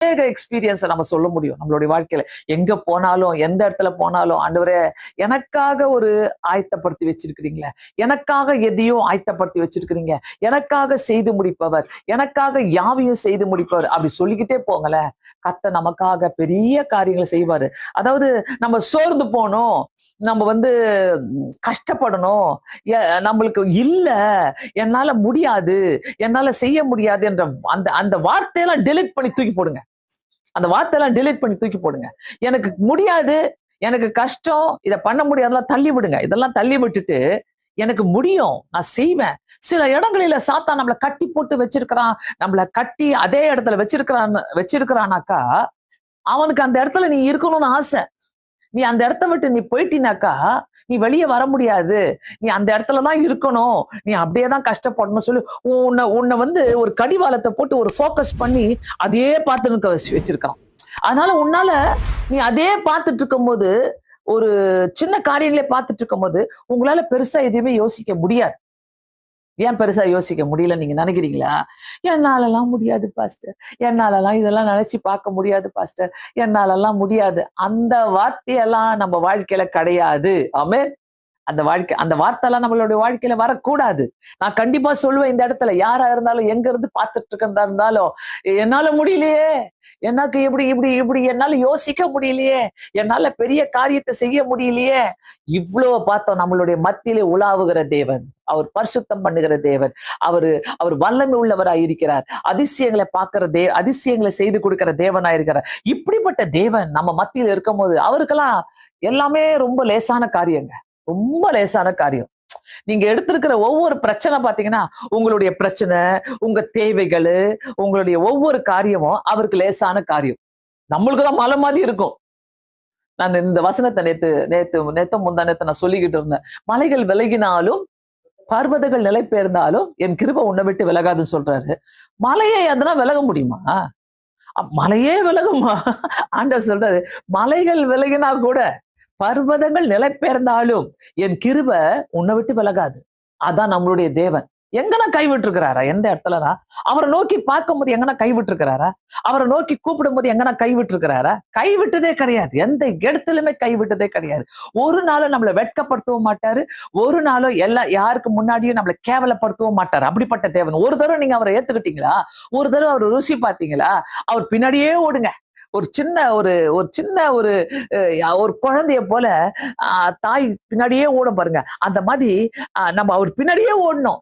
எக்ஸ்பீரியன்ஸை நம்ம சொல்ல முடியும் நம்மளுடைய வாழ்க்கையில. எங்க போனாலும் எந்த இடத்துல போனாலும், ஆண்டவரே எனக்காக ஒரு ஆயத்தப்படுத்தி வச்சிருக்கிறீங்களே, எனக்காக எதையும் ஆயத்தப்படுத்தி வச்சிருக்கிறீங்க, எனக்காக செய்து முடிப்பவர், எனக்காக யாவையும் செய்து முடிப்பவர், அப்படி சொல்லிக்கிட்டே போங்களேன். கர்த்தர் நமக்காக பெரிய காரியங்களை செய்வாரு. அதாவது நம்ம சோர்ந்து போனோம், நம்ம கஷ்டப்படணும், நம்மளுக்கு இல்ல, என்னால முடியாது, என்னால செய்ய முடியாது என்ற அந்த அந்த வார்த்தையெல்லாம் டெலிட் பண்ணி தூக்கி போடுங்க. அந்த வார்த்தையெல்லாம் டெலிட் பண்ணி தூக்கி போடுங்க. எனக்கு முடியாது, எனக்கு கஷ்டம், இதை பண்ண முடியாதெல்லாம் தள்ளி விடுங்க. இதெல்லாம் தள்ளி விட்டுட்டு எனக்கு முடியும், நான் செய்வேன். சில இடங்களில சாத்தான் நம்மளை கட்டி போட்டு வச்சிருக்கிறான், நம்மளை கட்டி அதே இடத்துல வச்சிருக்கிறானாக்கா, அவனுக்கு அந்த இடத்துல நீ இருக்கணும்னு ஆசை. நீ அந்த இடத்த விட்டு நீ போயிட்டினாக்கா நீ வெளியே வர முடியாது, நீ அந்த இடத்துலதான் இருக்கணும், நீ அப்படியேதான் கஷ்டப்படணும் சொல்லி உன்னை ஒரு கடிவாளத்தை போட்டு ஒரு ஃபோக்கஸ் பண்ணி அதையே பார்த்து வச்சிருக்கான். அதனால உன்னால நீ அதே பார்த்துட்டு இருக்கும் போது, ஒரு சின்ன காரியங்களே பார்த்துட்டு இருக்கும் போது உங்களால பெருசா எதுவுமே யோசிக்க முடியாது. ஏன் பெருசா யோசிக்க முடியல நீங்க நினைக்கிறீங்களா? என்னாலலாம் முடியாது பாஸ்டர், என்னாலலாம் இதெல்லாம் நினைச்சு பார்க்க முடியாது பாஸ்டர், என்னாலலாம் முடியாது. அந்த வார்த்தையெல்லாம் நம்ம வாழ்க்கையில கிடையாது. ஆமென். அந்த வார்த்தைலாம் நம்மளுடைய வாழ்க்கையில வரக்கூடாது. நான் கண்டிப்பா சொல்லுவேன் இந்த இடத்துல, யாரா இருந்தாலும் எங்க இருந்து பார்த்துட்டு இருக்கா இருந்தாலும், என்னால முடியலையே, எனக்கு இப்படி இப்படி இப்படி என்னால யோசிக்க முடியலையே, என்னால பெரிய காரியத்தை செய்ய முடியலையே. இவ்வளவு பார்த்தோம். நம்மளுடைய மத்தியிலே உலாவுகிற தேவன், அவர் பரிசுத்தம் பண்ணுகிற தேவன், அவர் வல்லமை உள்ளவராய் இருக்கிறார், அதிசயங்களை செய்து கொடுக்கிற தேவனாயிருக்கிறார். இப்படிப்பட்ட தேவன் நம்ம மத்தியில் இருக்கும் போது அவருக்கெல்லாம் எல்லாமே ரொம்ப லேசான காரியங்க, ரொம்ப லேசான காரியம். நீங்க எடுத்திருக்கிற ஒவ்வொரு பிரச்சனை பாத்தீங்கன்னா, உங்களுடைய பிரச்சனை, உங்க தேவைகள், உங்களுடைய ஒவ்வொரு காரியமும் அவருக்கு லேசான காரியம். நம்மளுக்குதான் மலை மாதிரி இருக்கும். நான் இந்த வசனத்தை நேத்து முந்தா நேத்து நான் சொல்லிக்கிட்டு இருந்தேன். மலைகள் விலகினாலும் பர்வதங்கள் நிலை பெயர்ந்தாலும் என் கிருபை உன்னை விட்டு விலகாதுன்னு சொல்றாரு. மலையை அதெல்லாம் விலக முடியுமா? மலையே விலகுமா? ஆண்டவர் சொல்றாரு, மலைகள் விலகினா கூட, பர்வதங்கள் நிலை பெயர்ந்தாலும் என் கிருபை உன்னை விட்டு விலகாது. அதான் நம்மளுடைய தேவன். எங்கன்னா கைவிட்டு இருக்கிறாரா? எந்த இடத்துலனா அவரை நோக்கி பார்க்கும் போது எங்கன்னா கைவிட்டு இருக்கிறாரா? அவரை நோக்கி கூப்பிடும் போது எங்கன்னா கைவிட்டு இருக்கிறாரா? கைவிட்டதே கிடையாது. எந்த இடத்துலயுமே கைவிட்டதே கிடையாது. ஒரு நாளும் நம்மளை வெட்கப்படுத்தவும் மாட்டாரு, ஒரு நாளும் யாருக்கு முன்னாடியும் நம்மளை கேவலப்படுத்தவும் மாட்டாரு. அப்படிப்பட்ட தேவன். ஒரு தடவை நீங்க அவரை ஏத்துக்கிட்டீங்களா? ஒரு தடவை அவர் ருசி பார்த்தீங்களா? அவர் பின்னாடியே ஓடுங்க. ஒரு சின்ன ஒரு குழந்தைய போல தாய் பின்னாடியே ஓடும் பாருங்க. அந்த மாதிரி நம்ம அவர் பின்னாடியே ஓடணும்.